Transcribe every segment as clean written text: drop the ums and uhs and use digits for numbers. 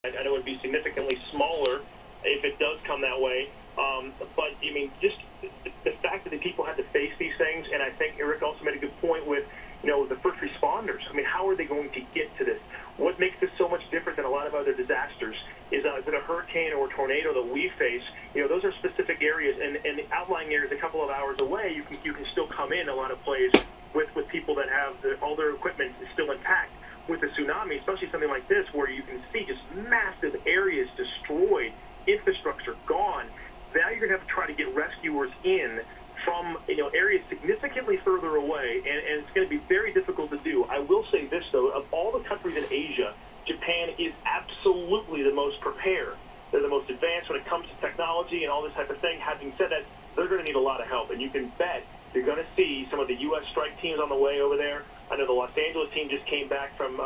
I know it would be significantly smaller if it does come that way. But, I mean, just the fact that the people had to face these things, and I think Eric also made a good point with, the first responders. I mean, how are they going to get to this? What makes this so much different than a lot of other disasters is that a hurricane or a tornado that we face, those are specific areas, and the outlying areas a couple of hours away, you can still come in a lot of places with people that have all their equipment is still intact. With the tsunami, especially something like this, where you can see just massive areas destroyed, infrastructure gone, now you're going to have to try to get rescuers in from areas significantly further away, and it's going to be very difficult to do. I will say this, though, of all the countries in Asia, Japan is absolutely the most prepared. They're the most advanced when it comes to technology and all this type of thing. Having said that, they're going to need a lot of help, and you can bet you're going to see some of the U.S. strike teams on the way over there. I know the Los Angeles team just came back from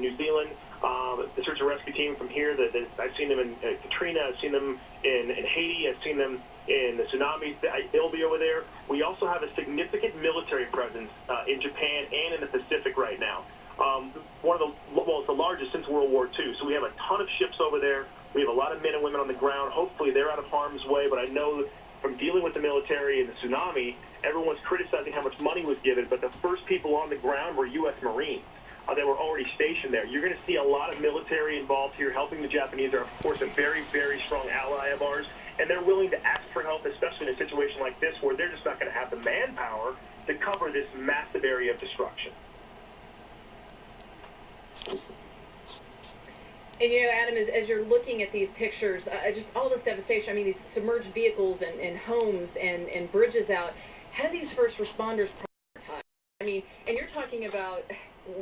New Zealand. The search and rescue team from here, I've seen them in Katrina. I've seen them in Haiti. I've seen them in the tsunamis. They'll be over there. We also have a significant military presence in Japan and in the Pacific right now. It's the largest since World War II. So we have a ton of ships over there. We have a lot of men and women on the ground. Hopefully they're out of harm's way, but I know from dealing with the military and the tsunami, everyone's criticizing how much money was given, but the first people on the ground were U.S. Marines. They were already stationed there. You're going to see a lot of military involved here helping the Japanese. They're, of course, a very, very strong ally of ours, and they're willing to ask for help, especially in a situation like this where they're just not going to have the manpower to cover this massive area of destruction. And, Adam, as you're looking at these pictures, just all this devastation, I mean, these submerged vehicles and homes and bridges out, how do these first responders prioritize? I mean, and you're talking about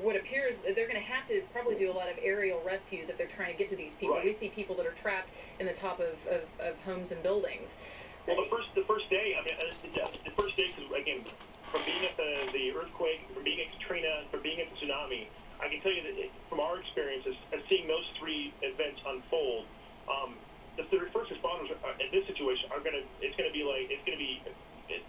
what appears they're going to have to probably do a lot of aerial rescues if they're trying to get to these people. Right. We see people that are trapped in the top of homes and buildings. Well, the first day, I mean, the first day, because, again, from being at the earthquake, from being at Katrina, from being at the tsunami, I can tell you that from our experiences, as seeing those three events unfold, the first responders in this situation it's going to be,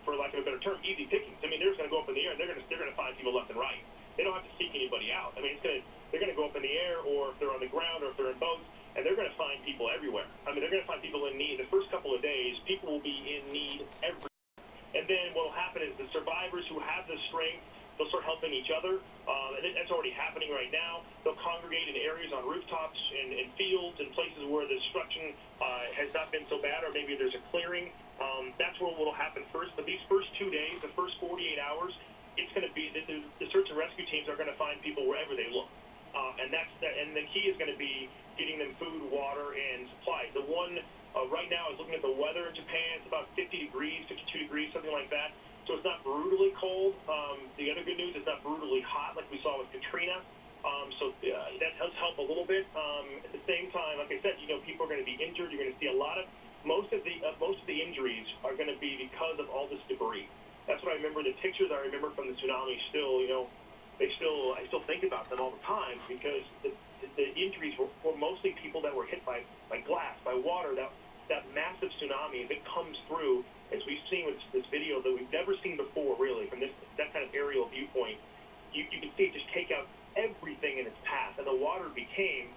for lack of a better term, easy pickings. I mean, they're just going to go up in the air and they're going to find people left and right. They don't have to seek anybody out. I mean, they're going to go up in the air, or if they're on the ground, or if they're in boats, and they're going to find people everywhere. I mean, they're going to find people in need. The first couple of days, people will be in need everywhere. And then what will happen is the survivors who have the strength, they'll start helping each other, and that's already happening right now. They'll congregate in areas on rooftops and fields and places where the destruction has not been so bad, or maybe there's a clearing. That's what will happen first. But these first 2 days, the first 48 hours, it's going to be the search and rescue teams are going to find people wherever they look, and the key is going to be getting them food, water, and supplies. The one right now is looking at the weather in Japan. It's about 50 degrees, 52 degrees, something like that. So it's not brutally cold. The other good news is not brutally hot like we saw with Katrina. So that does help a little bit. At the same time, like I said, people are going to be injured. You're going to see most of the injuries are going to be because of all this debris. That's what I remember. The pictures I remember from the tsunami I still think about them all the time, because the injuries were mostly people that were hit by glass, by water. That massive tsunami, if it comes through, as we've seen with this video that we've never seen before, really, from that kind of aerial viewpoint, you can see it just take out everything in its path, and the water became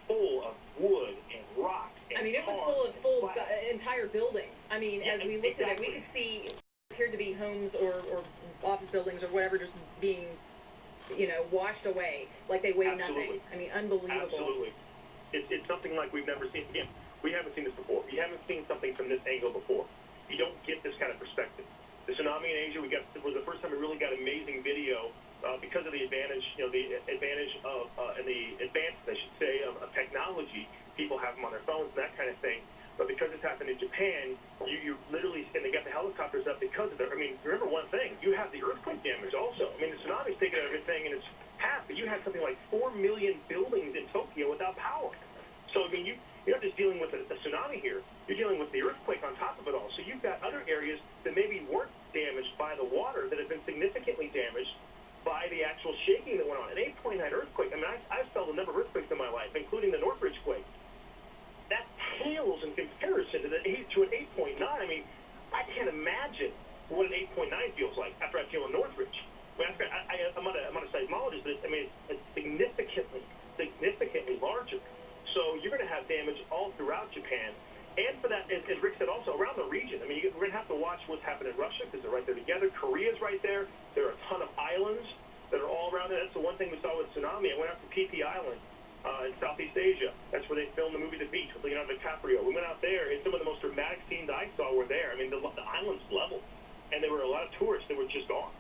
full of wood and rock. And it was full of entire buildings. I mean, as we looked at it, we could see appeared to be homes or office buildings or whatever just being, washed away like they weighed nothing. I mean, unbelievable. Absolutely. It's something like we've never seen. Again, we haven't seen this before. We haven't seen something from this angle before. You don't get this kind of perspective. The tsunami in Asia, was the first time we really got amazing video because of the advantage, and the advances, I should say, of technology. People have them on their phones and that kind of thing. But because it's happened in Japan, you literally, and they got the helicopters up because of it. I mean, remember one thing, you have the earthquake damage also. I mean, the tsunami's taken out everything in its path, but you had something like 4 million buildings in Tokyo without power. So, I mean, you're not just dealing with a tsunami here, you're dealing with the earthquake on top of it all. So you've got other areas that maybe weren't damaged by the water that have been significantly damaged by the actual shaking that went on. An 8.9 earthquake, I mean, I've felt a number of earthquakes in my life, including the Northridge quake. That pales in comparison to an 8.9. I mean, I can't imagine what an 8.9 feels like after I feel a Northridge. I mean, I'm not a seismologist, but I mean, it's significantly larger. So you're going to have damage all throughout Japan. And for that, as Rick said, also around the region. I mean, we're going to have to watch what's happening in Russia because they're right there together. Korea's right there. There are a ton of islands that are all around there. That's the one thing we saw with Tsunami. I went out to PP Island in Southeast Asia. That's where they filmed the movie The Beach with Leonardo DiCaprio. We went out there, and some of the most dramatic scenes I saw were there. I mean, the island's leveled, and there were a lot of tourists that were just gone.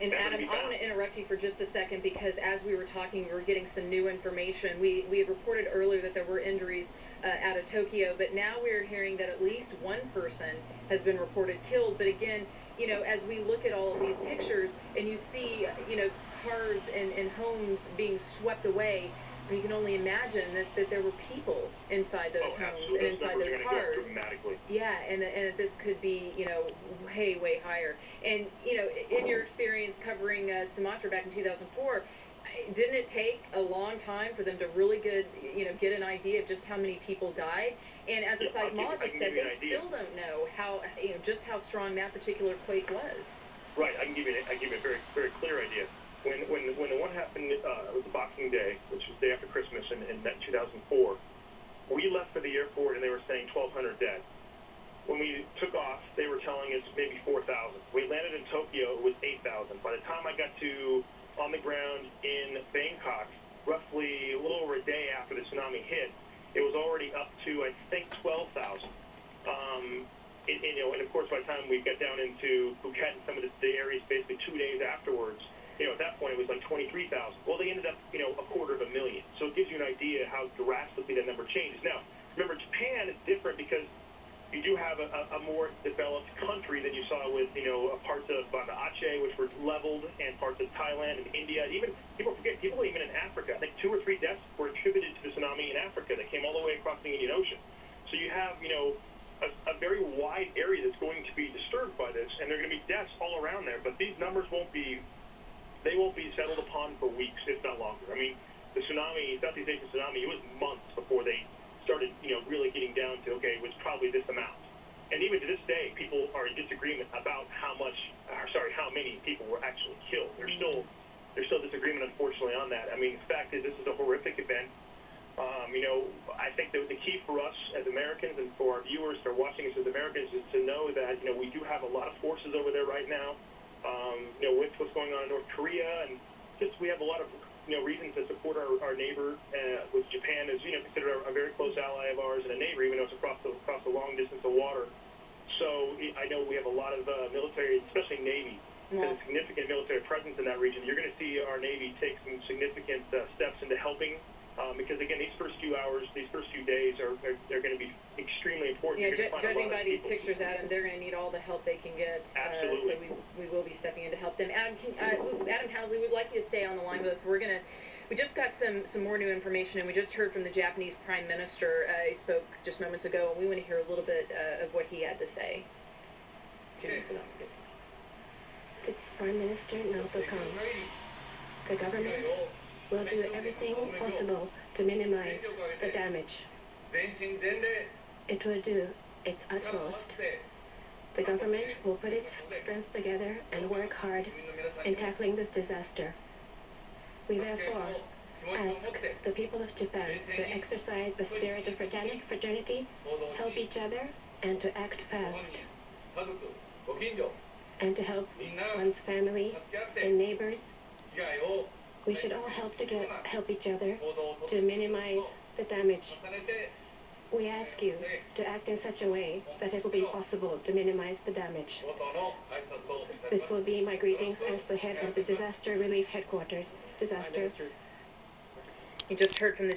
And Adam, I want to interrupt you for just a second because as we were talking, we were getting some new information. We had reported earlier that there were injuries out of Tokyo, but now we're hearing that at least one person has been reported killed. But again, you know, as we look at all of these pictures and you see, you know, cars and homes being swept away, you can only imagine that there were people inside those homes and inside those cars. Yeah, and that this could be, you know, way higher. And, you know, in your experience covering Sumatra back in 2004, didn't it take a long time for them to really get an idea of just how many people died? And as the seismologist said, they still don't know how, you know, just how strong that particular quake was. Right, I can give you a very clear idea. When the one happened, it was the Boxing Day, which was the day after Christmas in 2004, we left for the airport and they were saying 1,200 dead. When we took off, they were telling us maybe 4,000. We landed in Tokyo, it was 8,000. By the time I got on the ground in Bangkok, roughly a little over a day after the tsunami hit, it was already up to, I think, 12,000. And of course, by the time we got down into Phuket and some of the areas basically 2 days afterwards, at that point it was like 23,000. Well, they ended up, 250,000. So it gives you an idea how drastically that number changes. Now, remember, Japan is different because you do have a more developed country than you saw with, parts of Banda Aceh, which were leveled, and parts of Thailand and India. Even people forget, even in Africa, I think 2 or 3 deaths were attributed to the tsunami in Africa that came all the way across the Indian Ocean. So you have, a very wide area that's going to be disturbed by this, and there are going to be deaths all around there. But these numbers won't be settled upon for weeks, if not longer. I mean, the tsunami, Southeast Asian tsunami, it was months before they started, really getting down to, okay, it was probably this amount. And even to this day, people are in disagreement about how many people were actually killed. There's still disagreement, unfortunately, on that. I mean, the fact is, this is a horrific event. I think that the key for us as Americans and for our viewers who are watching us as Americans is to know that, we do have a lot of forces over there right now, with what's going on in North Korea, and just we have a lot of, reasons to support our neighbor, with Japan is, considered a very close ally of ours and a neighbor, even though it's across the long distance of water. So I know we have a lot of military, especially Navy, has a significant military presence in that region. You're going to see our Navy take some significant steps into helping. Because again, these first few hours, these first few days are going to be extremely important. Yeah, judging by these pictures, Adam, they're going to need all the help they can get. Absolutely. So we will be stepping in to help them. Adam Housley, we'd like you to stay on the line with us. We just got some more new information, and we just heard from the Japanese Prime Minister. He spoke just moments ago, and we want to hear a little bit of what he had to say. This is Prime Minister Naoto Kan. The government will do everything possible to minimize the damage. It will do its utmost. The government will put its strength together and work hard in tackling this disaster. We therefore ask the people of Japan to exercise the spirit of fraternity, help each other, and to act fast, and to help one's family and neighbors. We should all help each other to minimize the damage. We ask you to act in such a way that it will be possible to minimize the damage. This will be my greetings as the head of the Disaster Relief Headquarters. You just heard from the